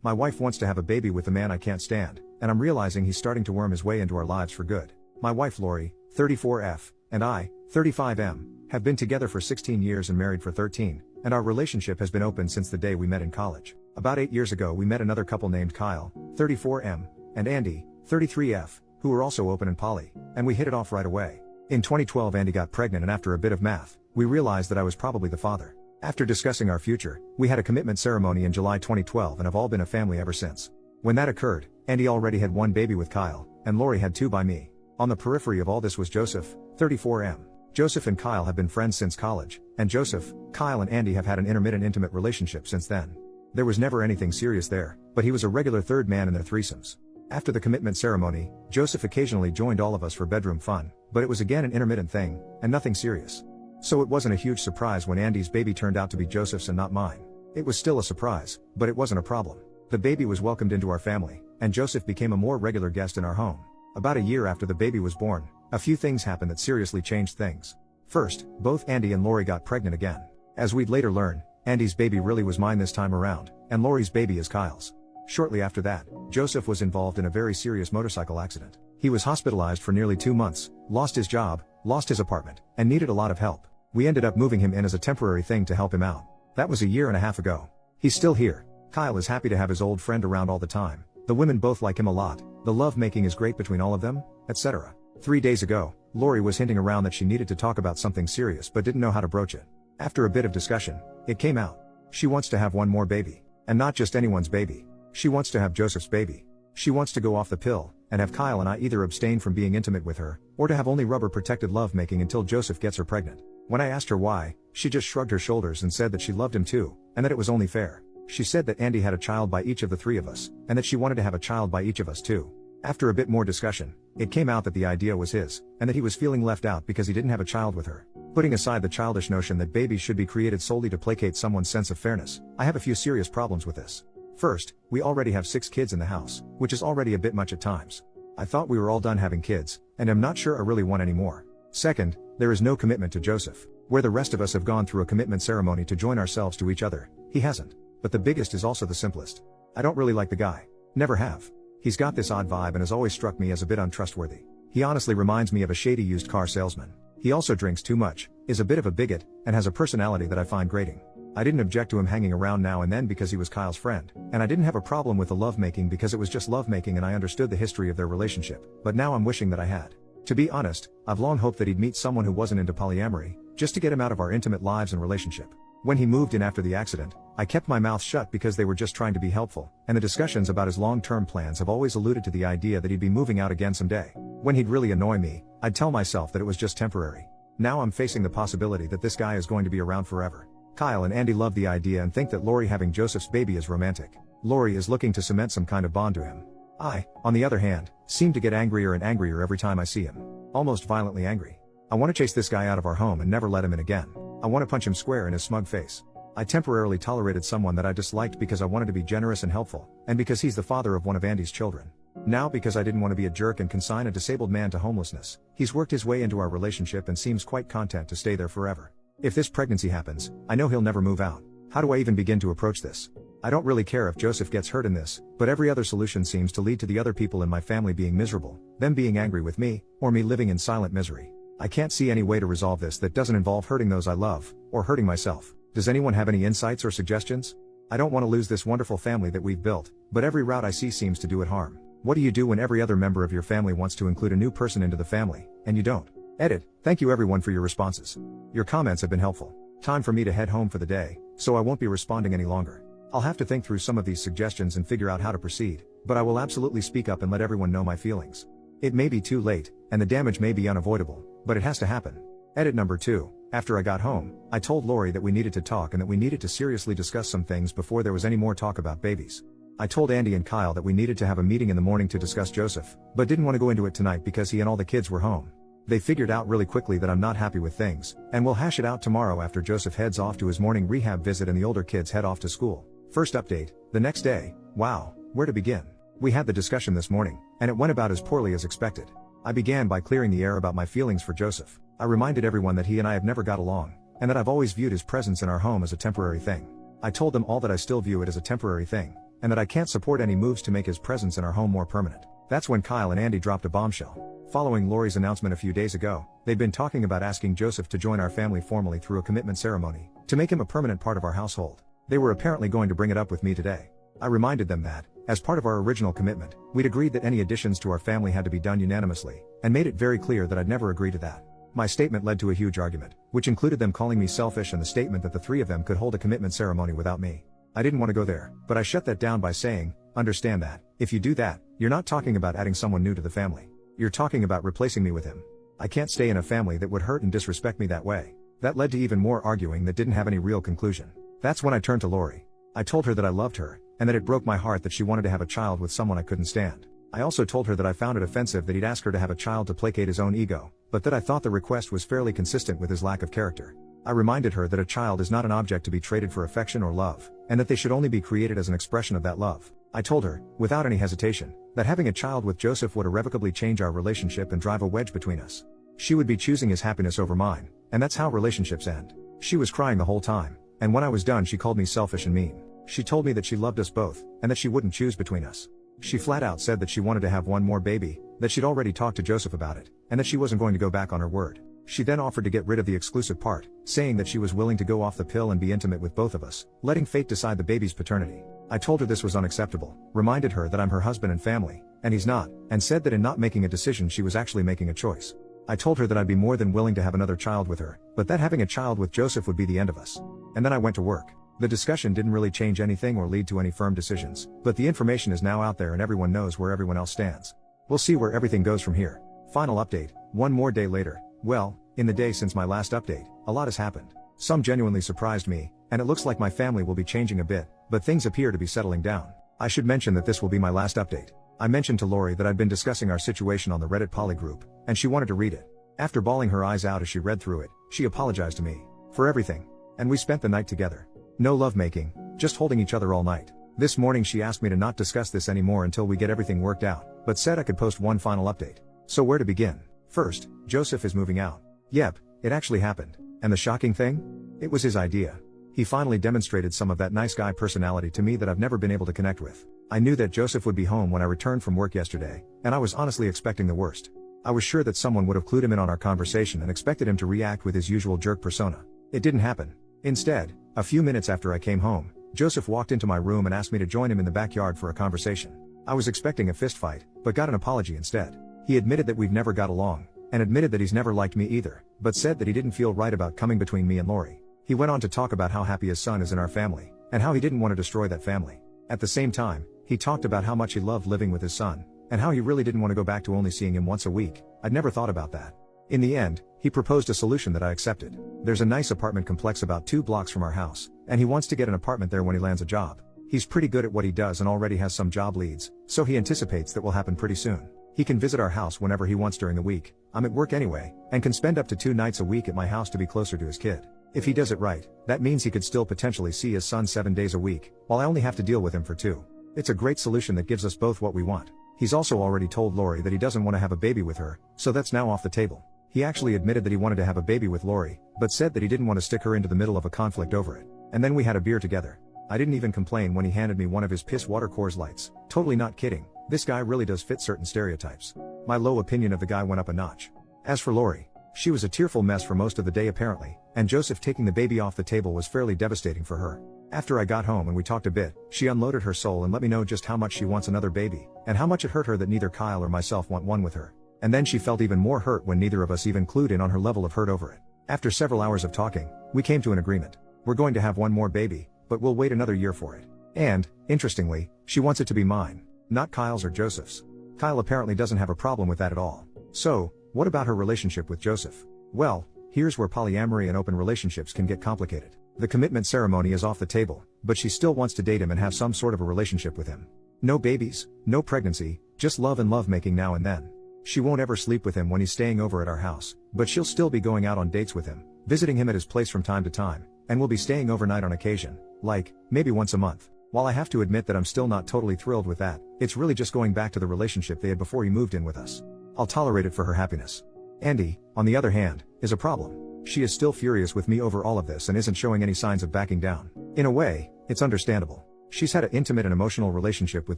My wife wants to have a baby with a man I can't stand, and I'm realizing he's starting to worm his way into our lives for good. My wife Lori, 34F, and I, 35M, have been together for 16 years and married for 13, and our relationship has been open since the day we met in college. About 8 years ago we met another couple named Kyle, 34M, and Andy, 33F, who were also open and poly, and we hit it off right away. In 2012 Andy got pregnant, and after a bit of math, we realized that I was probably the father. After discussing our future, we had a commitment ceremony in July 2012 and have all been a family ever since. When that occurred, Andy already had one baby with Kyle, and Lori had two by me. On the periphery of all this was Joseph, 34M. Joseph and Kyle have been friends since college, and Joseph, Kyle and Andy have had an intermittent intimate relationship since then. There was never anything serious there, but he was a regular third man in their threesomes. After the commitment ceremony, Joseph occasionally joined all of us for bedroom fun, but it was again an intermittent thing, and nothing serious. So it wasn't a huge surprise when Andy's baby turned out to be Joseph's and not mine. It was still a surprise, but it wasn't a problem. The baby was welcomed into our family, and Joseph became a more regular guest in our home. About a year after the baby was born, a few things happened that seriously changed things. First, both Andy and Lori got pregnant again. As we'd later learn, Andy's baby really was mine this time around, and Lori's baby is Kyle's. Shortly after that, Joseph was involved in a very serious motorcycle accident. He was hospitalized for nearly 2 months, lost his job, lost his apartment, and needed a lot of help. We ended up moving him in as a temporary thing to help him out. That was a year and a half ago. He's still here. Kyle is happy to have his old friend around all the time. The women both like him a lot, the love making is great between all of them, etc. 3 days ago, Lori was hinting around that she needed to talk about something serious but didn't know how to broach it. After a bit of discussion, it came out. She wants to have one more baby. And not just anyone's baby. She wants to have Joseph's baby. She wants to go off the pill, and have Kyle and I either abstain from being intimate with her, or to have only rubber protected love making until Joseph gets her pregnant. When I asked her why, she just shrugged her shoulders and said that she loved him too, and that it was only fair. She said that Andy had a child by each of the three of us, and that she wanted to have a child by each of us too. After a bit more discussion, it came out that the idea was his, and that he was feeling left out because he didn't have a child with her. Putting aside the childish notion that babies should be created solely to placate someone's sense of fairness, I have a few serious problems with this. First, we already have 6 kids in the house, which is already a bit much at times. I thought we were all done having kids, and I'm not sure I really want any more. Second, there is no commitment to Joseph. Where the rest of us have gone through a commitment ceremony to join ourselves to each other, he hasn't. But the biggest is also the simplest. I don't really like the guy. Never have. He's got this odd vibe and has always struck me as a bit untrustworthy. He honestly reminds me of a shady used car salesman. He also drinks too much, is a bit of a bigot, and has a personality that I find grating. I didn't object to him hanging around now and then because he was Kyle's friend, and I didn't have a problem with the lovemaking because it was just lovemaking and I understood the history of their relationship, but now I'm wishing that I had. To be honest, I've long hoped that he'd meet someone who wasn't into polyamory, just to get him out of our intimate lives and relationship. When he moved in after the accident, I kept my mouth shut because they were just trying to be helpful, and the discussions about his long-term plans have always alluded to the idea that he'd be moving out again someday. When he'd really annoy me, I'd tell myself that it was just temporary. Now I'm facing the possibility that this guy is going to be around forever. Kyle and Andy love the idea and think that Lori having Joseph's baby is romantic. Lori is looking to cement some kind of bond to him. I, on the other hand, seem to get angrier and angrier every time I see him. Almost violently angry. I want to chase this guy out of our home and never let him in again. I want to punch him square in his smug face. I temporarily tolerated someone that I disliked because I wanted to be generous and helpful, and because he's the father of one of Andy's children. Now because I didn't want to be a jerk and consign a disabled man to homelessness, he's worked his way into our relationship and seems quite content to stay there forever. If this pregnancy happens, I know he'll never move out. How do I even begin to approach this? I don't really care if Joseph gets hurt in this, but every other solution seems to lead to the other people in my family being miserable, them being angry with me, or me living in silent misery. I can't see any way to resolve this that doesn't involve hurting those I love, or hurting myself. Does anyone have any insights or suggestions? I don't want to lose this wonderful family that we've built, but every route I see seems to do it harm. What do you do when every other member of your family wants to include a new person into the family, and you don't? Edit. Thank you everyone for your responses. Your comments have been helpful. Time for me to head home for the day, so I won't be responding any longer. I'll have to think through some of these suggestions and figure out how to proceed, but I will absolutely speak up and let everyone know my feelings. It may be too late, and the damage may be unavoidable, but it has to happen. Edit number 2. After I got home, I told Lori that we needed to talk and that we needed to seriously discuss some things before there was any more talk about babies. I told Andy and Kyle that we needed to have a meeting in the morning to discuss Joseph, but didn't want to go into it tonight because he and all the kids were home. They figured out really quickly that I'm not happy with things, and we'll hash it out tomorrow after Joseph heads off to his morning rehab visit and the older kids head off to school. First update, the next day. Wow, where to begin? We had the discussion this morning, and it went about as poorly as expected. I began by clearing the air about my feelings for Joseph. I reminded everyone that he and I have never got along, and that I've always viewed his presence in our home as a temporary thing. I told them all that I still view it as a temporary thing, and that I can't support any moves to make his presence in our home more permanent. That's when Kyle and Andy dropped a bombshell. Following Lori's announcement a few days ago, they'd been talking about asking Joseph to join our family formally through a commitment ceremony, to make him a permanent part of our household. They were apparently going to bring it up with me today. I reminded them that, as part of our original commitment, we'd agreed that any additions to our family had to be done unanimously, and made it very clear that I'd never agree to that. My statement led to a huge argument, which included them calling me selfish and the statement that the three of them could hold a commitment ceremony without me. I didn't want to go there, but I shut that down by saying, understand that, if you do that, you're not talking about adding someone new to the family. You're talking about replacing me with him. I can't stay in a family that would hurt and disrespect me that way. That led to even more arguing that didn't have any real conclusion. That's when I turned to Lori. I told her that I loved her, and that it broke my heart that she wanted to have a child with someone I couldn't stand. I also told her that I found it offensive that he'd ask her to have a child to placate his own ego, but that I thought the request was fairly consistent with his lack of character. I reminded her that a child is not an object to be traded for affection or love, and that they should only be created as an expression of that love. I told her, without any hesitation, that having a child with Joseph would irrevocably change our relationship and drive a wedge between us. She would be choosing his happiness over mine, and that's how relationships end. She was crying the whole time, and when I was done she called me selfish and mean. She told me that she loved us both, and that she wouldn't choose between us. She flat out said that she wanted to have one more baby, that she'd already talked to Joseph about it, and that she wasn't going to go back on her word. She then offered to get rid of the exclusive part, saying that she was willing to go off the pill and be intimate with both of us, letting fate decide the baby's paternity. I told her this was unacceptable, reminded her that I'm her husband and family, and he's not, and said that in not making a decision she was actually making a choice. I told her that I'd be more than willing to have another child with her, but that having a child with Joseph would be the end of us. And then I went to work. The discussion didn't really change anything or lead to any firm decisions, but the information is now out there and everyone knows where everyone else stands. We'll see where everything goes from here. Final update, one more day later. Well, in the day since my last update, a lot has happened. Some genuinely surprised me, and it looks like my family will be changing a bit, but things appear to be settling down. I should mention that this will be my last update. I mentioned to Lori that I'd been discussing our situation on the Reddit Poly group, and she wanted to read it. After bawling her eyes out as she read through it, she apologized to me for everything, and we spent the night together. No lovemaking, just holding each other all night. This morning she asked me to not discuss this anymore until we get everything worked out, but said I could post one final update. So where to begin? First, Joseph is moving out. Yep, it actually happened. And the shocking thing? It was his idea. He finally demonstrated some of that nice guy personality to me that I've never been able to connect with. I knew that Joseph would be home when I returned from work yesterday, and I was honestly expecting the worst. I was sure that someone would have clued him in on our conversation and expected him to react with his usual jerk persona. It didn't happen. Instead, a few minutes after I came home, Joseph walked into my room and asked me to join him in the backyard for a conversation. I was expecting a fist fight, but got an apology instead. He admitted that we've never got along, and admitted that he's never liked me either, but said that he didn't feel right about coming between me and Lori. He went on to talk about how happy his son is in our family, and how he didn't want to destroy that family. At the same time, he talked about how much he loved living with his son, and how he really didn't want to go back to only seeing him once a week. I'd never thought about that. In the end, he proposed a solution that I accepted. There's a nice apartment complex about 2 blocks from our house, and he wants to get an apartment there when he lands a job. He's pretty good at what he does and already has some job leads, so he anticipates that will happen pretty soon. He can visit our house whenever he wants during the week. I'm at work anyway, and can spend up to 2 nights a week at my house to be closer to his kid. If he does it right, that means he could still potentially see his son 7 days a week, while I only have to deal with him for 2. It's a great solution that gives us both what we want. He's also already told Lori that he doesn't want to have a baby with her, so that's now off the table. He actually admitted that he wanted to have a baby with Lori, but said that he didn't want to stick her into the middle of a conflict over it. And then we had a beer together. I didn't even complain when he handed me one of his piss water Coors Lights. Totally not kidding, this guy really does fit certain stereotypes. My low opinion of the guy went up a notch. As for Lori, she was a tearful mess for most of the day apparently, and Joseph taking the baby off the table was fairly devastating for her. After I got home and we talked a bit, she unloaded her soul and let me know just how much she wants another baby, and how much it hurt her that neither Kyle or myself want one with her. And then she felt even more hurt when neither of us even clued in on her level of hurt over it. After several hours of talking, we came to an agreement. We're going to have one more baby, but we'll wait another year for it. And, interestingly, she wants it to be mine, not Kyle's or Joseph's. Kyle apparently doesn't have a problem with that at all. So, what about her relationship with Joseph? Well, here's where polyamory and open relationships can get complicated. The commitment ceremony is off the table, but she still wants to date him and have some sort of a relationship with him. No babies, no pregnancy, just love and lovemaking now and then. She won't ever sleep with him when he's staying over at our house, but she'll still be going out on dates with him, visiting him at his place from time to time, and will be staying overnight on occasion, like, maybe once a month. While I have to admit that I'm still not totally thrilled with that, it's really just going back to the relationship they had before he moved in with us. I'll tolerate it for her happiness. Andy, on the other hand, is a problem. She is still furious with me over all of this and isn't showing any signs of backing down. In a way, it's understandable. She's had an intimate and emotional relationship with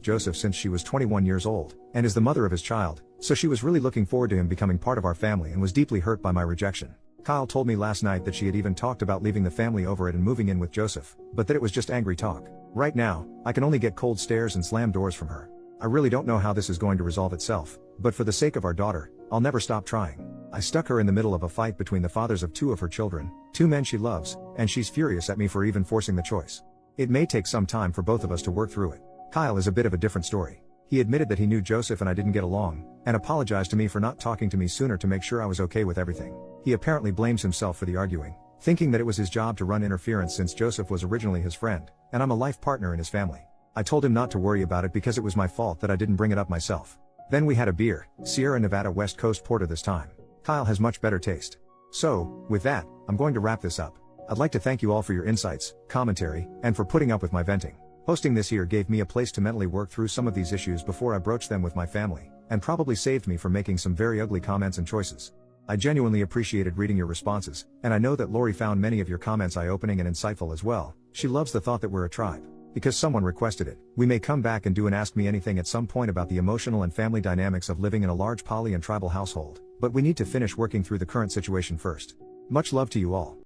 Joseph since she was 21 years old, and is the mother of his child, so she was really looking forward to him becoming part of our family and was deeply hurt by my rejection. Kyle told me last night that she had even talked about leaving the family over it and moving in with Joseph, but that it was just angry talk. Right now, I can only get cold stares and slam doors from her. I really don't know how this is going to resolve itself, but for the sake of our daughter, I'll never stop trying. I stuck her in the middle of a fight between the fathers of two of her children, two men she loves, and she's furious at me for even forcing the choice. It may take some time for both of us to work through it. Kyle is a bit of a different story. He admitted that he knew Joseph and I didn't get along, and apologized to me for not talking to me sooner to make sure I was okay with everything. He apparently blames himself for the arguing, thinking that it was his job to run interference since Joseph was originally his friend, and I'm a life partner in his family. I told him not to worry about it because it was my fault that I didn't bring it up myself. Then we had a beer, Sierra Nevada West Coast Porter this time. Kyle has much better taste. So, with that, I'm going to wrap this up. I'd like to thank you all for your insights, commentary, and for putting up with my venting. Hosting this here gave me a place to mentally work through some of these issues before I broached them with my family, and probably saved me from making some very ugly comments and choices. I genuinely appreciated reading your responses, and I know that Lori found many of your comments eye-opening and insightful as well. She loves the thought that we're a tribe. Because someone requested it, we may come back and do an Ask Me Anything at some point about the emotional and family dynamics of living in a large poly and tribal household, but we need to finish working through the current situation first. Much love to you all.